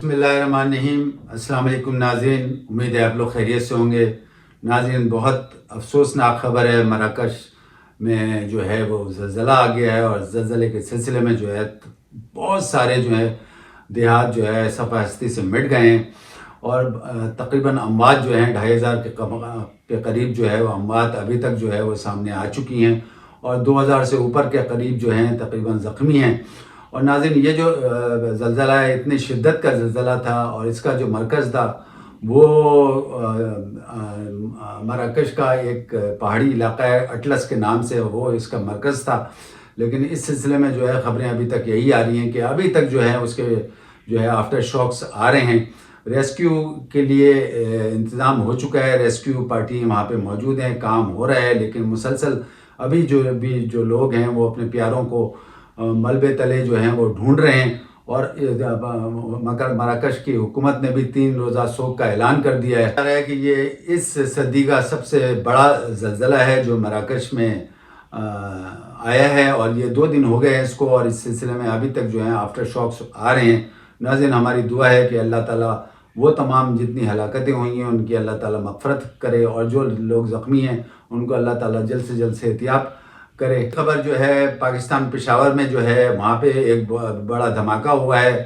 بسم اللہ الرحمن الرحیم۔ السلام علیکم ناظرین، امید ہے آپ لوگ خیریت سے ہوں گے۔ ناظرین، بہت افسوسناک خبر ہے، مراکش میں جو ہے وہ زلزلہ آ گیا ہے، اور زلزلے کے سلسلے میں جو ہے بہت سارے جو ہے دیہات جو ہے صفحہ ہستی سے مٹ گئے ہیں، اور تقریباً اموات جو ہیں 2500 کے قریب جو ہے وہ اموات ابھی تک جو ہے وہ سامنے آ چکی ہیں، اور 2000 سے اوپر کے قریب جو ہیں تقریباً زخمی ہیں۔ اور ناظرین، یہ جو زلزلہ ہے اتنی شدت کا زلزلہ تھا، اور اس کا جو مرکز تھا وہ مراکش کا ایک پہاڑی علاقہ ہے اٹلس کے نام سے، وہ اس کا مرکز تھا۔ لیکن اس سلسلے میں جو ہے خبریں ابھی تک یہی آ رہی ہیں کہ ابھی تک جو ہے اس کے جو ہے آفٹر شاکس آ رہے ہیں۔ ریسکیو کے لیے انتظام ہو چکا ہے، ریسکیو پارٹی وہاں پہ موجود ہیں، کام ہو رہا ہے، لیکن مسلسل ابھی جو لوگ ہیں وہ اپنے پیاروں کو ملبے تلے جو ہیں وہ ڈھونڈ رہے ہیں۔ اور مراکش کی حکومت نے بھی 3 روزہ سوگ کا اعلان کر دیا ہے۔ کہہ رہا ہے کہ یہ اس صدی کا سب سے بڑا زلزلہ ہے جو مراکش میں آیا ہے، اور یہ 2 دن ہو گئے ہیں اس کو، اور اس سلسلے میں ابھی تک جو ہیں آفٹر شاکس آ رہے ہیں۔ ناظرین، ہماری دعا ہے کہ اللہ تعالیٰ وہ تمام جتنی ہلاکتیں ہوئی ہیں ان کی اللہ تعالیٰ مغفرت کرے، اور جو لوگ زخمی ہیں ان کو اللہ تعالیٰ جلد سے جلد صحتیاب کرے۔ خبر جو ہے پاکستان پشاور میں جو ہے وہاں پہ ایک بڑا دھماکہ ہوا ہے،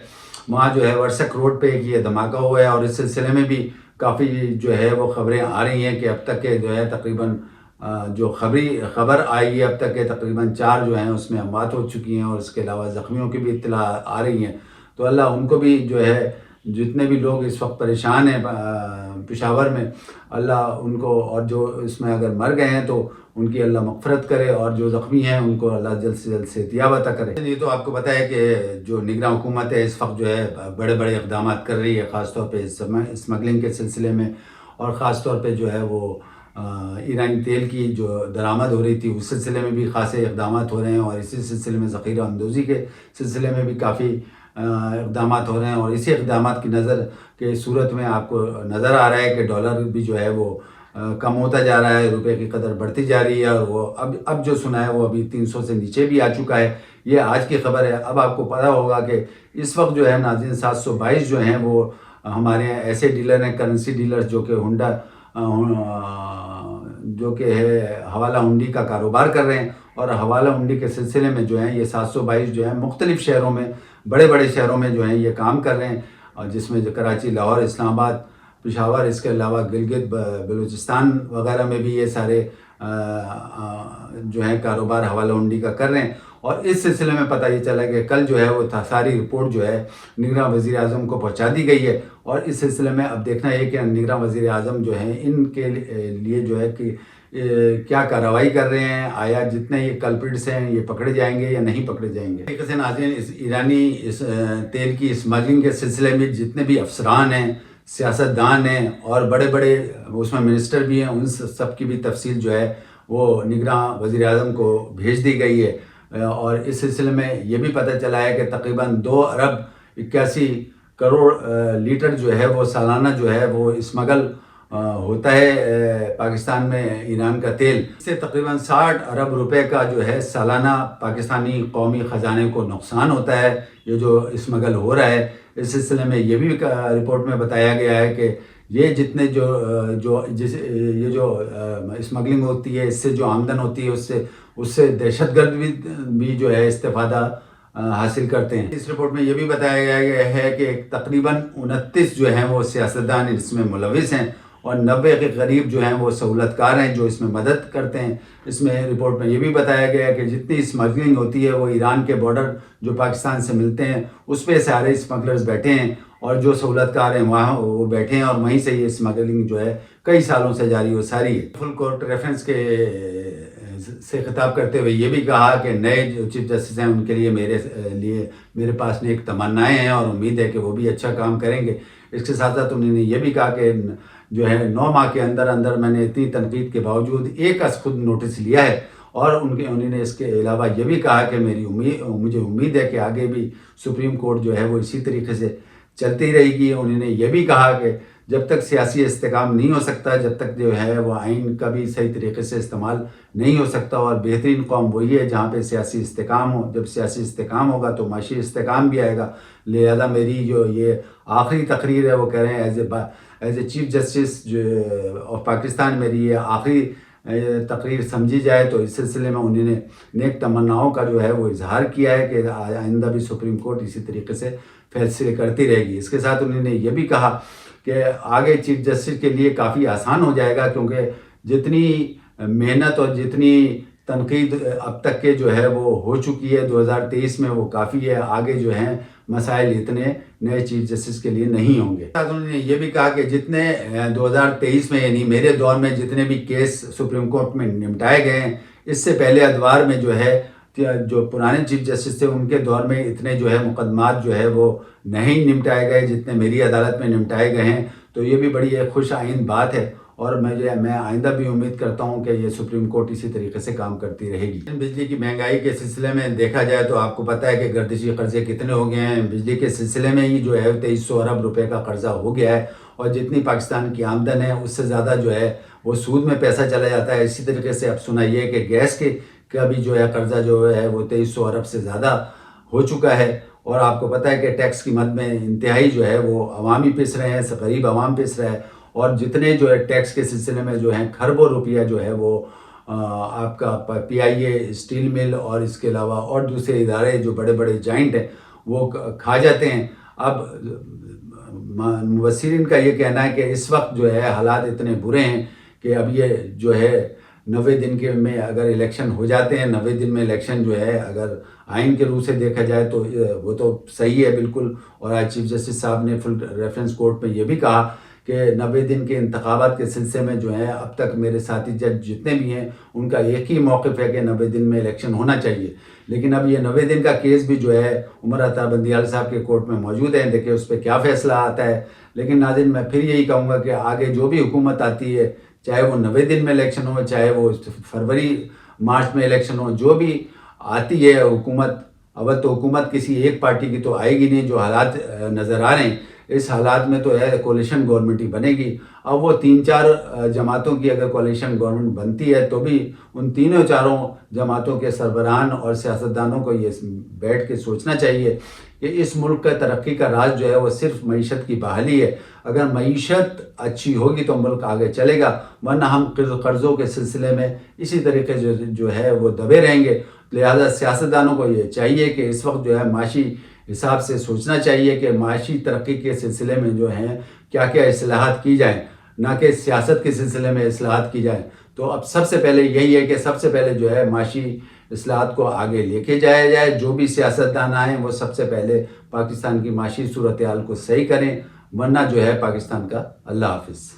وہاں جو ہے ورسک روڈ پہ یہ دھماکہ ہوا ہے، اور اس سلسلے میں بھی کافی جو ہے وہ خبریں آ رہی ہیں کہ اب تک کے جو ہے تقریباً جو خبر آئی ہے اب تک کے تقریباً 4 جو ہیں اس میں اموات ہو چکی ہیں، اور اس کے علاوہ زخمیوں کی بھی اطلاع آ رہی ہیں۔ تو اللہ ان کو بھی جو ہے جتنے بھی لوگ اس وقت پریشان ہیں پشاور میں، اللہ ان کو، اور جو اس میں اگر مر گئے ہیں تو ان کی اللہ مغفرت کرے، اور جو زخمی ہیں ان کو اللہ جلد سے جلد صحتیاب عطا کرے۔ یہ تو آپ کو پتہ ہے کہ جو نگراں حکومت ہے اس وقت جو ہے بڑے بڑے اقدامات کر رہی ہے، خاص طور پہ اسمگلنگ کے سلسلے میں، اور خاص طور پہ جو ہے وہ ایرانی تیل کی جو درآمد ہو رہی تھی اس سلسلے میں بھی خاصے اقدامات ہو رہے ہیں، اور اسی سلسلے میں ذخیرہ اندوزی کے سلسلے میں بھی کافی اقدامات ہو رہے ہیں۔ اور اسی اقدامات کی نظر کے صورت میں آپ کو نظر آ رہا ہے کہ ڈالر بھی جو ہے وہ کم ہوتا جا رہا ہے، روپے کی قدر بڑھتی جا رہی ہے، اور وہ اب جو سنا ہے وہ ابھی 300 سے نیچے بھی آ چکا ہے۔ یہ آج کی خبر ہے۔ اب آپ کو پتہ ہوگا کہ اس وقت جو ہے ناظرین 722 جو ہیں وہ ہمارے یہاں ایسے ڈیلر ہیں، کرنسی ڈیلر، جو کہ ہونڈا جو کہ ہے حوالہ ہنڈی کا کاروبار کر رہے ہیں، اور حوالہ ہنڈی کے سلسلے میں جو ہیں یہ 722 جو ہیں مختلف شہروں میں، بڑے بڑے شہروں میں جو ہیں یہ کام کر رہے ہیں، اور جس میں جو کراچی، لاہور، اسلام آباد، پشاور، اس کے علاوہ گلگت بلوچستان وغیرہ میں بھی یہ سارے جو ہیں کاروبار حوالہ ہنڈی کا کر رہے ہیں۔ اور اس سلسلے میں پتہ یہ چلا کہ کل جو ہے وہ ساری رپورٹ جو ہے نگراں وزیر اعظم کو پہنچا دی گئی ہے، اور اس سلسلے میں اب دیکھنا ہے کہ نگراں وزیر اعظم جو ہیں ان کے لیے جو ہے کہ کیا کارروائی کر رہے ہیں، آیا جتنے یہ کلپریٹس ہیں یہ پکڑے جائیں گے یا نہیں پکڑے جائیں گے۔ طریقے سے ناظرین، اس ایرانی تیل کی اسمگلنگ کے سلسلے میں جتنے بھی افسران ہیں، سیاستدان ہیں، اور بڑے بڑے اس میں منسٹر بھی ہیں، ان سب کی بھی تفصیل جو ہے وہ نگراں وزیر اعظم کو بھیج دی گئی ہے۔ اور اس سلسلے میں یہ بھی پتہ چلا ہے کہ تقریباً 2 ارب 81 کروڑ لیٹر جو ہے وہ سالانہ جو ہے وہ اسمگل ہوتا ہے پاکستان میں ایران کا تیل۔ اس سے تقریباً 60 ارب روپے کا جو ہے سالانہ پاکستانی قومی خزانے کو نقصان ہوتا ہے، یہ جو اسمگل ہو رہا ہے۔ اس سلسلے میں یہ بھی رپورٹ میں بتایا گیا ہے کہ یہ جتنے یہ جو اسمگلنگ ہوتی ہے، اس سے جو آمدن ہوتی ہے اس سے دہشت گرد بھی جو ہے استفادہ حاصل کرتے ہیں۔ اس رپورٹ میں یہ بھی بتایا گیا ہے کہ تقریباً 29 جو ہیں وہ سیاستدان اس میں ملوث ہیں، اور 90 کے قریب جو ہیں وہ سہولت کار ہیں جو اس میں مدد کرتے ہیں۔ اس میں رپورٹ میں یہ بھی بتایا گیا ہے کہ جتنی اسمگلنگ ہوتی ہے وہ ایران کے بارڈر جو پاکستان سے ملتے ہیں اس پہ سارے اسمگلرز بیٹھے ہیں، اور جو سہولت کار ہیں وہاں وہ بیٹھے ہیں، اور وہیں سے یہ اسمگلنگ جو ہے کئی سالوں سے جاری و ساری ہے۔ فل کورٹ ریفرنس سے خطاب کرتے ہوئے یہ بھی کہا کہ نئے جو چیف جسٹس ہیں ان کے لیے میرے پاس نیک تمنائیں ہیں، اور امید ہے کہ وہ بھی اچھا کام کریں گے۔ اس کے ساتھ ساتھ انہوں نے یہ بھی کہا کہ جو ہے 9 ماہ کے اندر میں نے اتنی تنقید کے باوجود ایک از خود نوٹس لیا ہے، اور انہوں نے اس کے علاوہ یہ بھی کہا کہ مجھے امید ہے کہ آگے بھی سپریم کورٹ جو ہے وہ اسی طریقے سے چلتی رہے گی۔ انہوں نے یہ بھی کہا کہ جب تک سیاسی استحکام نہیں ہو سکتا، جب تک جو ہے وہ آئین کا بھی صحیح طریقے سے استعمال نہیں ہو سکتا، اور بہترین قوم وہی ہے جہاں پہ سیاسی استحکام ہو. جب سیاسی استحکام ہوگا تو معاشی استحکام بھی آئے گا. لہذا میری جو یہ آخری تقریر ہے وہ کہہ رہے ہیں as a chief justice of Pakistan میری یہ آخری تقریر سمجھی جائے تو اس سلسلے میں انہوں نے نیک تمناؤں کا جو ہے وہ اظہار کیا ہے کہ آئندہ بھی سپریم کورٹ اسی طریقے سے فیصلے کرتی رہے گی. اس کے ساتھ انہوں نے یہ بھی کہا کہ آگے چیف جسٹس کے لیے کافی آسان ہو جائے گا، کیونکہ جتنی محنت اور جتنی تنقید اب تک کے جو ہے وہ ہو چکی ہے 2023 میں وہ کافی ہے. آگے جو ہیں مسائل اتنے نئے چیف جسٹس کے لیے نہیں ہوں گے. انہوں نے یہ بھی کہا کہ جتنے 2023 میں یعنی میرے دور میں جتنے بھی کیس سپریم کورٹ میں نمٹائے گئے ہیں، اس سے پہلے ادوار میں جو ہے جو پرانے چیف جسٹس تھے ان کے دور میں اتنے جو ہے مقدمات جو ہے وہ نہیں نمٹائے گئے جتنے میری عدالت میں نمٹائے گئے ہیں. تو یہ بھی بڑی ایک خوش آئند بات ہے، اور میں آئندہ بھی امید کرتا ہوں کہ یہ سپریم کورٹ اسی طریقے سے کام کرتی رہے گی. بجلی کی مہنگائی کے سلسلے میں دیکھا جائے تو آپ کو پتہ ہے کہ گردشی قرضے کتنے ہو گئے ہیں. بجلی کے سلسلے میں ہی جو ہے 2300 ارب روپے کا قرضہ ہو گیا ہے، اور جتنی پاکستان کی آمدن ہے اس سے زیادہ جو ہے وہ سود میں پیسہ چلا جاتا ہے. اسی طریقے سے اب سنا یہ کہ گیس کا بھی جو ہے قرضہ جو ہے وہ 2300 ارب سے زیادہ ہو چکا ہے. اور آپ کو پتہ ہے کہ ٹیکس کی مد میں انتہائی جو ہے وہ عوام ہی پس رہے ہیں، غریب عوام پس رہا ہے. اور جتنے جو ہے ٹیکس کے سلسلے میں جو ہیں کھربوں روپیہ جو ہے وہ آپ کا PIA اسٹیل مل اور اس کے علاوہ اور دوسرے ادارے جو بڑے بڑے جائنٹ ہیں وہ کھا جاتے ہیں. اب مبصرین کا یہ کہنا ہے کہ اس وقت جو ہے حالات اتنے برے ہیں کہ اب یہ جو ہے 90 دن کے میں اگر الیکشن ہو جاتے ہیں، 90 دن میں الیکشن جو ہے اگر آئین کے روح سے دیکھا جائے تو وہ تو صحیح ہے بالکل. اور آج چیف جسٹس صاحب نے فل ریفرنس کورٹ میں یہ بھی کہا کہ 90 دن کے انتخابات کے سلسلے میں جو ہے اب تک میرے ساتھی جج جتنے بھی ہیں ان کا ایک ہی موقف ہے کہ 90 دن میں الیکشن ہونا چاہیے. لیکن اب یہ 90 دن کا کیس بھی جو ہے عمر عطا بندیال صاحب کے کورٹ میں موجود ہے، دیکھیں اس پہ کیا فیصلہ آتا ہے. لیکن ناظرین میں پھر یہی کہوں گا کہ آگے جو بھی حکومت آتی ہے، چاہے وہ 90 دن میں الیکشن ہو، چاہے وہ فروری مارچ میں الیکشن ہو، جو بھی آتی ہے حکومت، اول تو حکومت کسی ایک پارٹی کی تو آئے گی نہیں. جو حالات نظر آ رہے ہیں اس حالات میں تو ہے کولیشن گورنمنٹ ہی بنے گی. اب وہ 3-4 جماعتوں کی اگر کولیشن گورنمنٹ بنتی ہے تو بھی ان تینوں چاروں جماعتوں کے سربراہان اور سیاستدانوں کو یہ بیٹھ کے سوچنا چاہیے کہ اس ملک کا ترقی کا راز جو ہے وہ صرف معیشت کی بحالی ہے. اگر معیشت اچھی ہوگی تو ملک آگے چلے گا، ورنہ ہم قرضوں کے سلسلے میں اسی طریقے جو ہے وہ دبے رہیں گے. لہذا سیاستدانوں کو یہ چاہیے کہ اس وقت جو ہے معاشی حساب سے سوچنا چاہیے کہ معاشی ترقی کے سلسلے میں جو ہیں کیا کیا اصلاحات کی جائیں، نہ کہ سیاست کے سلسلے میں اصلاحات کی جائیں. تو اب سب سے پہلے یہی ہے کہ سب سے پہلے جو ہے معاشی اصلاحات کو آگے لے کے جایا جائے. جو بھی سیاستدان آئیں وہ سب سے پہلے پاکستان کی معاشی صورتحال کو صحیح کریں، ورنہ جو ہے پاکستان کا اللہ حافظ.